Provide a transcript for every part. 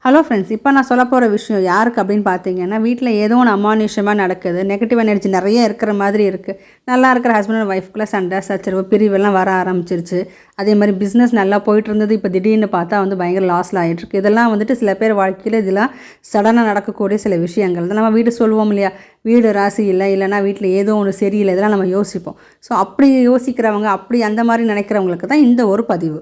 Hello friends, இப்போ நான் சொல்ல போகிற விஷயம் யாருக்கு அப்படின்னு பார்த்தீங்கன்னா, வீட்டில் ஏதோ ஒன்று அமானுஷ்யமாக நடக்குது, நெகட்டிவ் எனர்ஜி நிறைய இருக்கிற மாதிரி இருக்குது. நல்லா இருக்கிற ஹஸ்பண்ட் அண்ட் ஒய்ஃப்குள்ளே சண்டை சச்சரவு பிரிவெல்லாம் வர ஆரம்பிச்சிருச்சு. அதே மாதிரி பிஸ்னஸ் நல்லா போயிட்டு இருந்தது, இப்போ திடீர்னு பார்த்தா பயங்கர லாஸில் ஆகிட்டுருக்கு. இதெல்லாம் சில பேர் வாழ்க்கையில் இதெல்லாம் சடனாக நடக்கக்கூடிய சில விஷயங்கள் தான். நம்ம வீடு சொல்லுவோம் இல்லையா, வீடு ராசி இல்லை, இல்லைனா வீட்டில் ஏதோ ஒன்று சரியில்லை, இதெல்லாம் நம்ம யோசிப்போம். ஸோ அப்படி யோசிக்கிறவங்க, அப்படி அந்த மாதிரி நினைக்கிறவங்களுக்கு தான் இந்த ஒரு பதிவு.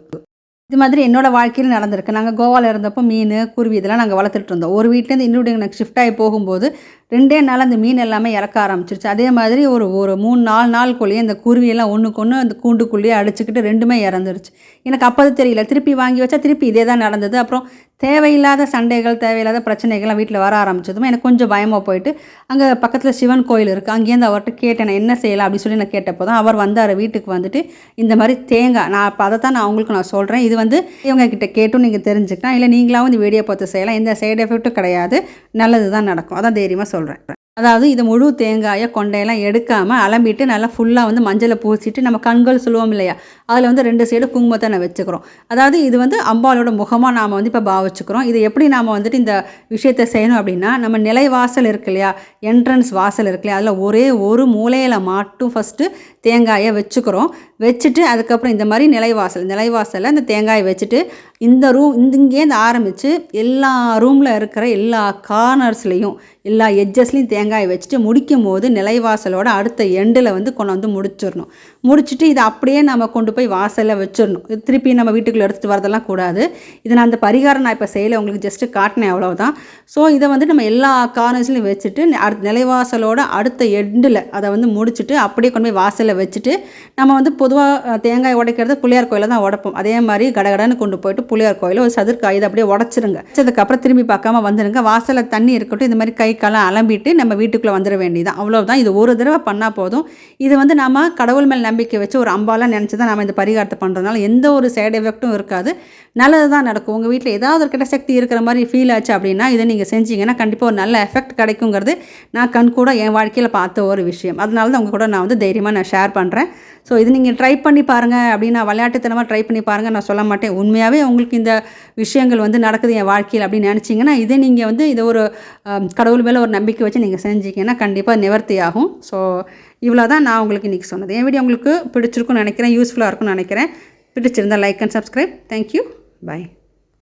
இது மாதிரி என்னோடய வாழ்க்கையில் நடந்திருக்கு. நாங்கள் கோவாவில் இருந்தப்போ மீன், குருவி இதெல்லாம் நாங்கள் வளர்த்துட்டு இருந்தோம். ஒரு வீட்டிலேருந்து இன்னொரு எனக்கு ஷிஃப்ட் ஆகி போகும்போது 2 நாள் அந்த மீன் எல்லாமே இறக்க ஆரம்பிச்சிருச்சு. அதே மாதிரி ஒரு 3-4 நாளுக்குள்ளேயே அந்த குருவியெல்லாம் ஒன்றுக்கு ஒன்று அந்த கூண்டுக்குள்ளேயே அடிச்சுக்கிட்டு 2மே இறந்துருச்சு. எனக்கு அப்போ தெரியல. திருப்பி வாங்கி வச்சா திருப்பி இதே தான் நடந்தது. அப்புறம் தேவையில்லாத சண்டைகள், தேவையில்லாத பிரச்சனைகள்லாம் வீட்டில் வர ஆரம்பிச்சதும் எனக்கு கொஞ்சம் பயமாக போயிட்டு, அங்கே பக்கத்தில் சிவன் கோயில் இருக்குது, அங்கேருந்து அவர்கிட்ட கேட்டேன், நான் என்ன செய்யலாம் அப்படின்னு சொல்லி நான் கேட்டப்போ தான் அவர் வந்தார். வீட்டுக்கு வந்துட்டு இந்த மாதிரி தேங்காய், நான் அப்போ அதை தான் உங்களுக்கு நான் சொல்கிறேன், இது இவங்கக்கிட்ட கேட்டும் நீங்கள் தெரிஞ்சுக்கலாம், இல்லை நீங்களாவும் வீடியோ பார்த்து செய்யலாம், எந்த சைடு எஃபெக்ட்டும் கிடையாது, நல்லது தான் நடக்கும். அதான் தைரியமாக சொல்கிறேன். அதாவது இது முழு தேங்காயை கொண்டையெல்லாம் எடுக்காமல் அலம்பிட்டு நல்லா ஃபுல்லாக மஞ்சளை பூசிட்டு, நம்ம கண்கள் சொல்லுவோம் இல்லையா, அதில் 2 சைடு குங்குமத்தை நான் வச்சுக்கிறோம். அதாவது இது அம்பாளோட முகமாக நாம் இப்போ பாவிச்சுக்கிறோம். இது எப்படி நாம் இந்த விஷயத்தை செய்யணும் அப்படின்னா, நம்ம நிலைவாசல் இருக்கு இல்லையா, என்ட்ரன்ஸ் வாசல் இருக்கு இல்லையா, அதில் ஒரே ஒரு மூலையில் மட்டும் ஃபஸ்ட்டு தேங்காயை வச்சுக்கிறோம். வச்சுட்டு அதுக்கப்புறம் இந்த மாதிரி நிலைவாசலில் இந்த தேங்காயை வச்சுட்டு இந்த இங்கேருந்து ஆரம்பித்து எல்லா ரூமில் இருக்கிற எல்லா கார்னர்ஸ்லேயும் எல்லா எட்ஜஸ்லேயும் தேங்காயை வச்சுட்டு முடிக்கும் போது நிலைவாசலோட அடுத்த எண்டில் கொண்டு முடிச்சிடணும். முடிச்சுட்டு இதை அப்படியே நம்ம கொண்டு போய் வாசலில் வச்சிடணும். திருப்பி நம்ம வீட்டுக்குள்ளே எடுத்துகிட்டு வரதெல்லாம் கூடாது. இதை நான் அந்த பரிகாரம் நான் இப்போ செய்யலை, உங்களுக்கு ஜஸ்ட்டு காட்டினேன், அவ்வளோதான். ஸோ இதை நம்ம எல்லா கார்னர்ஸ்லையும் வச்சுட்டு நிலைவாசலோட அடுத்த எண்டில் அதை முடிச்சுட்டு அப்படியே கொண்டு போய் வாசலில் வச்சுட்டு, நம்ம பொதுவாக தேங்காய் உடைக்கிறது பிள்ளையார் கோயிலில் தான் உடைப்போம். அதே மாதிரி கடகடன்னு கொண்டு போயிட்டு பிள்ளையார் கோயிலில் ஒரு சதுர்க்காய் இதை அப்படியே உடச்சிருங்க. வச்சதுக்கப்புறம் திரும்பி பார்க்காம வந்துடுங்க. வாசலில் தண்ணி இருக்கட்டும், இந்த மாதிரி கை காலம் அலம்பிட்டு நம்ம வீட்டுக்குள்ளே வந்துட வேண்டியதான், அவ்வளோதான். இது ஒரு தடவை பண்ணால் போதும். இது நம்ம கடவுள் மேல் நம்பிக்கை வச்சு ஒரு அம்பாலாம் நினச்சி தான் நம்ம இந்த பரிகாரத்தை பண்ணுறதுனால எந்த ஒரு சைடு எஃபெக்ட்டும் இருக்காது, நல்லது தான் நடக்கும். உங்கள் வீட்டில் ஏதாவது ஒரு கிட்ட சக்தி இருக்கிற மாதிரி ஃபீல் ஆச்சு அப்படின்னா இதை நீங்கள் செஞ்சீங்கன்னா கண்டிப்பாக ஒரு நல்ல எஃபெக்ட் கிடைக்குங்கிறது நான் கண்கூட என் வாழ்க்கையில் பார்த்த ஒரு விஷயம். அதனால தான் உங்கள் கூட நான் தைரியமாக நான் ஷேர் பண்ணுறேன். ஸோ இது நீங்கள் ட்ரை பண்ணி பாருங்கள் அப்படின்னு, நான் விளையாட்டுத்தனமாக ட்ரை பண்ணி பாருங்கள் நான் சொல்ல மாட்டேன். உண்மையாகவே உங்களுக்கு இந்த விஷயங்கள் நடக்குது என் வாழ்க்கையில் அப்படின்னு நினச்சிங்கன்னா இதை நீங்கள் இதை ஒரு கடவுள் மேலே ஒரு நம்பிக்கை வச்சு நீங்கள் செஞ்சீங்கன்னா கண்டிப்பாக நிவர்த்தி ஆகும். ஸோ இவ்வளோ தான் நான் உங்களுக்கு இன்றைக்கி சொன்னது. என் வீடியோ உங்களுக்கு பிடிச்சிருக்குன்னு நினைக்கிறேன், யூஸ்ஃபுல்லாக இருக்கும்னு நினைக்கிறேன். பிடிச்சிருந்தால் like and subscribe. Thank you. Bye.